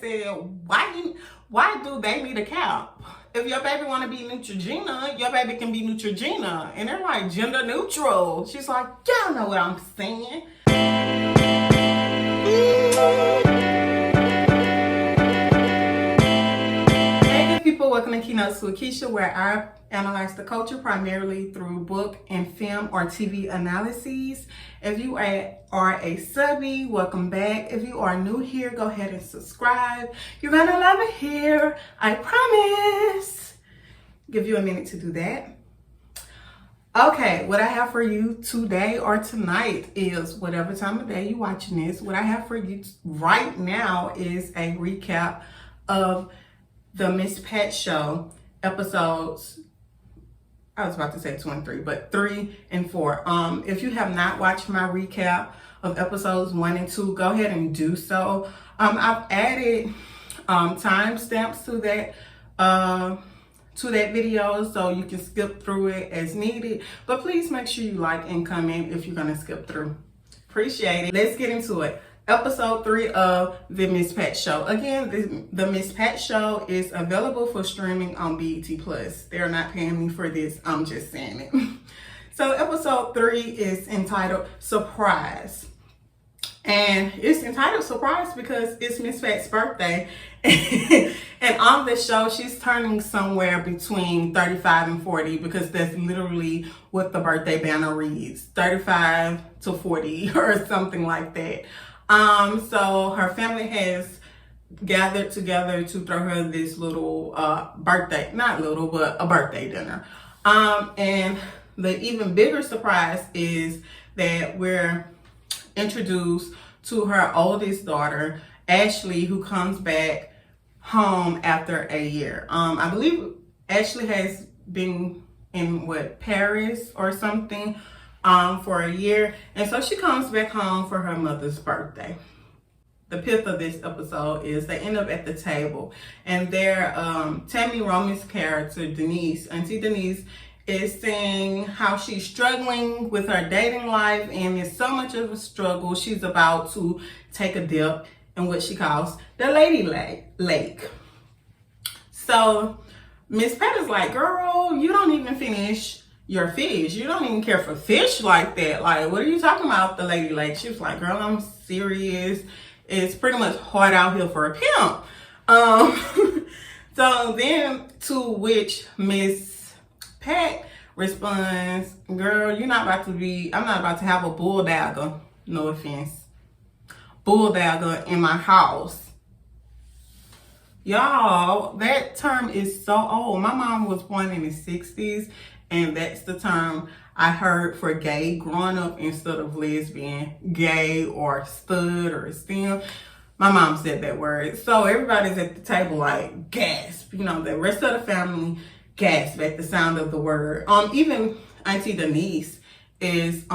said, why do they need a cap? If your baby want to be Neutrogena, your baby can be Neutrogena. And they're like, gender neutral. She's like, y'all know what I'm saying. Hey good people, welcome to Keynotes with Keisha, where I analyze the culture primarily through book and film or TV analyses. If you are a subby, welcome back. If you are new here, go ahead and subscribe. You're gonna love it here, I promise. Give you a minute to do that. Okay, what I have for you today or tonight is whatever time of day you're watching this. What I have for you right now is a recap of the Miss Pat Show episodes. I was about to say 2 and 3, but 3 and 4. If you have not watched my recap of episodes 1 and 2, go ahead and do so. I've added timestamps to that video so you can skip through it as needed. But please make sure you like and comment if you're gonna skip through. Appreciate it. Let's get into it. Episode 3 of the Miss Pat Show. Again, the Miss Pat Show is available for streaming on BET Plus. They're not paying me for this. I'm just saying it. So episode 3 is entitled Surprise. And it's entitled Surprise because it's Miss Pat's birthday. And on the show, she's turning somewhere between 35 and 40 because that's literally what the birthday banner reads. 35 to 40 or something like that. So her family has gathered together to throw her this little birthday, not little, but a birthday dinner. And the even bigger surprise is that we're introduced to her oldest daughter, Ashley, who comes back home after a year. I believe Ashley has been in Paris or something for a year, and so she comes back home for her mother's birthday. The pith of this episode is they end up at the table, and there Tammy Roman's character Denise, Auntie Denise, is saying how she's struggling with her dating life, and it's so much of a struggle she's about to take a dip in what she calls the lady lake. So Miss Pat is like, girl, you don't even finish your fish. You don't even care for fish like that. Like, what are you talking about, the lady lake? She was like, girl, I'm serious. It's pretty much hard out here for a pimp. So then to which Miss Pat responds, girl, I'm not about to have a bulldagger, no offense, bulldagger in my house. Y'all, that term is so old. My mom was born in the 60s, and that's the term I heard for gay growing up instead of lesbian, gay or stud or stem. My mom said that word. So everybody's at the table like gasp. The rest of the family gasp at the sound of the word. Even Auntie Denise is,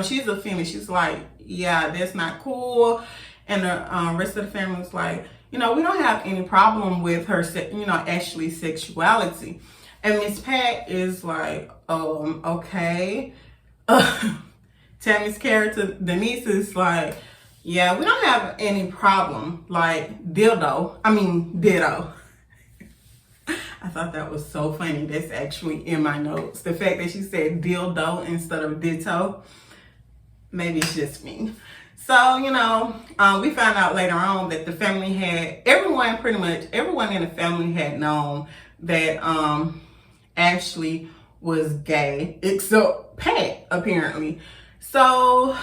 she's a feminist. She's like, yeah, that's not cool. And the rest of the family is like, we don't have any problem with her, Ashley's sexuality. And Miss Pat is like, okay. Tammy's character, Denise, is like, yeah, we don't have any problem. Like, ditto. I thought that was so funny. That's actually in my notes. The fact that she said dildo instead of ditto. Maybe it's just me. So, we found out later on that the family pretty much everyone in the family had known that Ashley was gay, except Pat, apparently. So,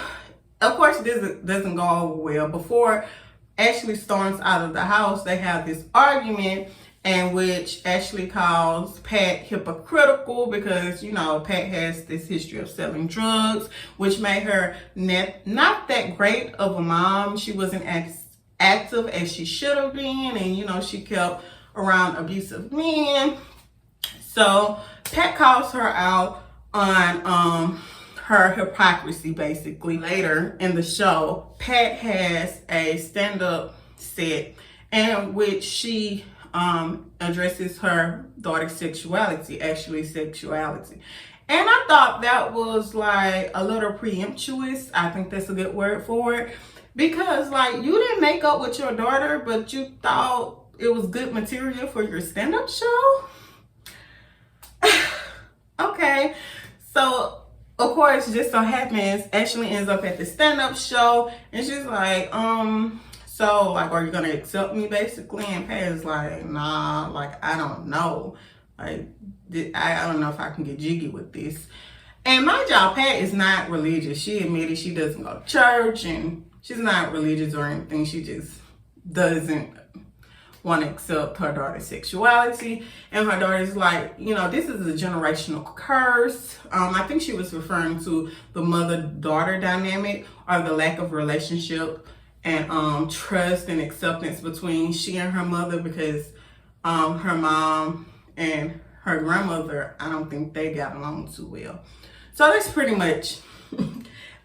of course, this doesn't go over well. Before Ashley storms out of the house, they have this argument in which Ashley calls Pat hypocritical because, Pat has this history of selling drugs, which made her not that great of a mom. She wasn't as active as she should have been, and, she kept around abusive men. So Pat calls her out on her hypocrisy, basically. Later in the show, Pat has a stand-up set in which she addresses her daughter's sexuality, Ashley's sexuality. And I thought that was like a little preemptuous. I think that's a good word for it. Because like you didn't make up with your daughter, but you thought it was good material for your stand-up show. Okay, so of course, just so happens Ashley ends up at the stand-up show, and she's like, so like, are you gonna accept me basically? And Pat's like, nah, like I don't know, like I don't know if I can get jiggy with this. And mind y'all, Pat is not religious. She admitted she doesn't go to church, and she's not religious or anything. She just doesn't want to accept her daughter's sexuality. And her daughter's like, you know, this is a generational curse. I think she was referring to the mother-daughter dynamic, or the lack of relationship and trust and acceptance between she and her mother, because her mom and her grandmother, I don't think they got along too well. So that's pretty much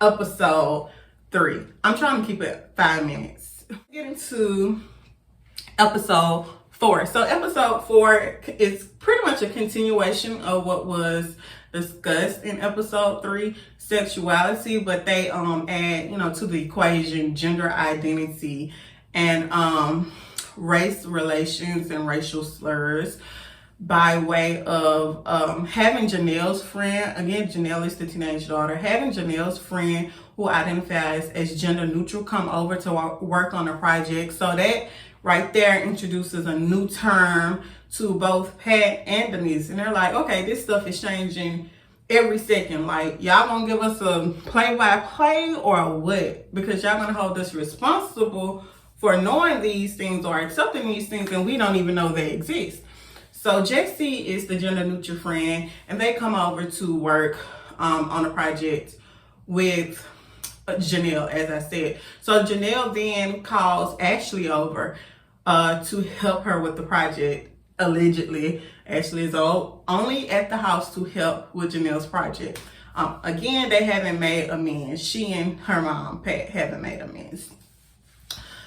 episode 3. I'm trying to keep it 5 minutes. Get into episode 4. So episode 4 is pretty much a continuation of what was discussed in episode 3, sexuality, but they add, you know, to the equation gender identity and race relations and racial slurs, by way of having Janelle's friend, again, Janelle is the teenage daughter, having Janelle's friend who identifies as gender neutral come over to work on a project. So that right there introduces a new term to both Pat and Denise. And they're like, okay, this stuff is changing every second. Like, y'all gonna give us a play-by-play or what? Because y'all gonna hold us responsible for knowing these things or accepting these things, and we don't even know they exist. So Jessie is the gender neutral friend, and they come over to work on a project with Janelle, as I said. So Janelle then calls Ashley over to help her with the project. Allegedly, Ashley is only at the house to help with Janelle's project. Again, they haven't made amends. She and her mom, Pat, haven't made amends.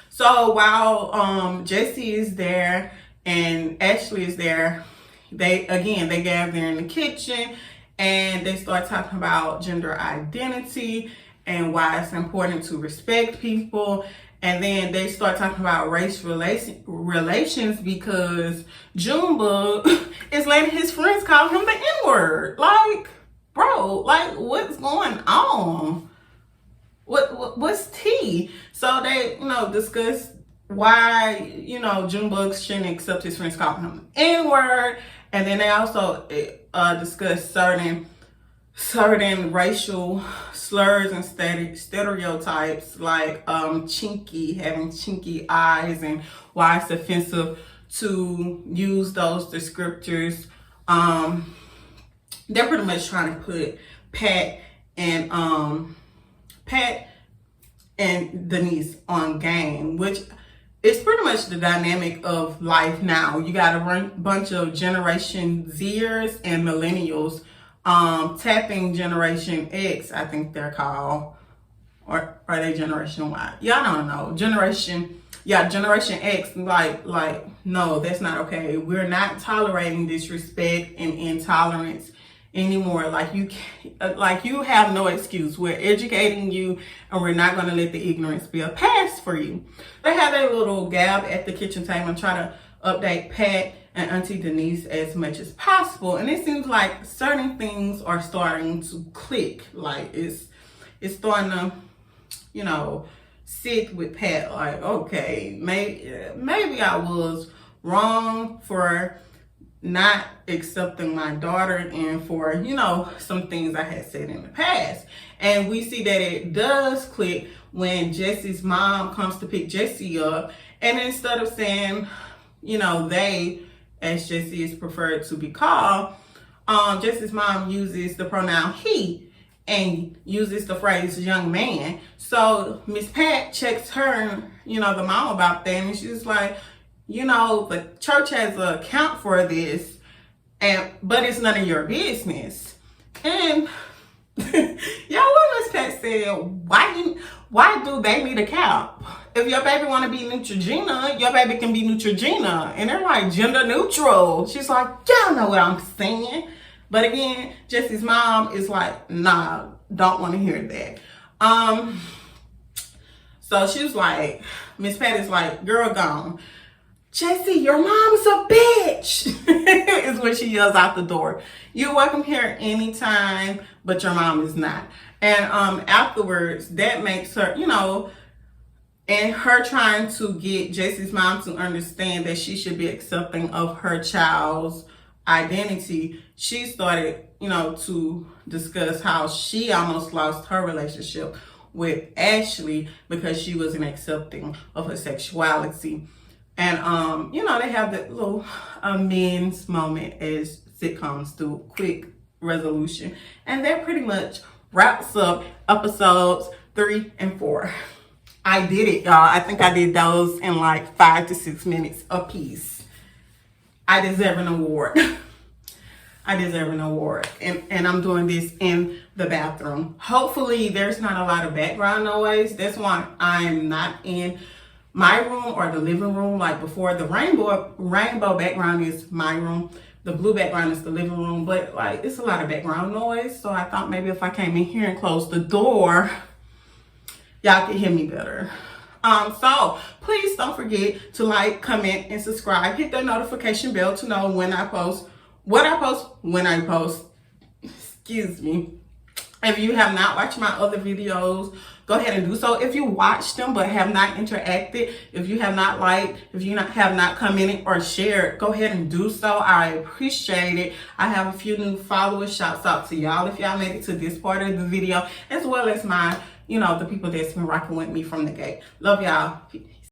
So while Jessie is there and Ashley is there, they gather in the kitchen and they start talking about gender identity and why it's important to respect people. And then they start talking about race relations because Junebug is letting his friends call him the N-word. Like, bro, like what's going on? What's tea? So they, you know, discuss why, you know, Junebug shouldn't accept his friends calling him the N-word. And then they also discuss certain racial slurs and stereotypes, like chinky, having chinky eyes, and why it's offensive to use those descriptors. They're pretty much trying to put Pat and Denise on game, which is pretty much the dynamic of life now. You got a bunch of Generation Zers and Millennials tapping Generation X, I think they're called, or are they Generation Y? Yeah, I don't know. Generation X, like, no, that's not okay. We're not tolerating disrespect and intolerance anymore. Like you have no excuse. We're educating you, and we're not going to let the ignorance be a pass for you. They have a little gab at the kitchen table and try to update Pat and Auntie Denise as much as possible, and it seems like certain things are starting to click. Like it's starting to, you know, sit with Pat. Like, okay, maybe I was wrong for not accepting my daughter and for, you know, some things I had said in the past. And we see that it does click when Jessie's mom comes to pick Jessie up, and instead of saying, you know, they, as Jessie is preferred to be called, Jessie's mom uses the pronoun he and uses the phrase young man. So Miss Pat checks her, you know, the mom about that, and she's like, you know, the church has an account for this, but it's none of your business. And y'all, what Miss Pat said, why do they need a count? If your baby want to be Neutrogena, your baby can be Neutrogena. And they're like, gender neutral. She's like, y'all know what I'm saying. But again, Jessie's mom is like, nah, don't want to hear that. So she was like, Miss Patty's like, girl gone. Jesse, your mom's a bitch, is what she yells out the door. You're welcome here anytime, but your mom is not. And afterwards, that makes her, you know, and her trying to get Jesse's mom to understand that she should be accepting of her child's identity, she started, you know, to discuss how she almost lost her relationship with Ashley because she wasn't accepting of her sexuality. And, you know, they have that little men's moment as sitcoms do, quick resolution. And that pretty much wraps up episodes 3 and 4. I did it, y'all. I think I did those in like 5 to 6 minutes a piece. I deserve an award. I deserve an award. And I'm doing this in the bathroom. Hopefully there's not a lot of background noise. That's why I'm not in my room or the living room like before. The rainbow background is my room. The blue background is the living room. But like it's a lot of background noise. So I thought maybe if I came in here and closed the door, y'all can hear me better. So please don't forget to like, comment, and subscribe. Hit that notification bell to know when I post, what I post, when I post. Excuse me. If you have not watched my other videos, go ahead and do so. If you watched them but have not interacted, if you have not liked, if you have not commented or shared, go ahead and do so. I appreciate it. I have a few new followers. Shouts out to y'all if y'all made it to this part of the video, as well as my, you know, the people that's been rocking with me from the gate. Love y'all.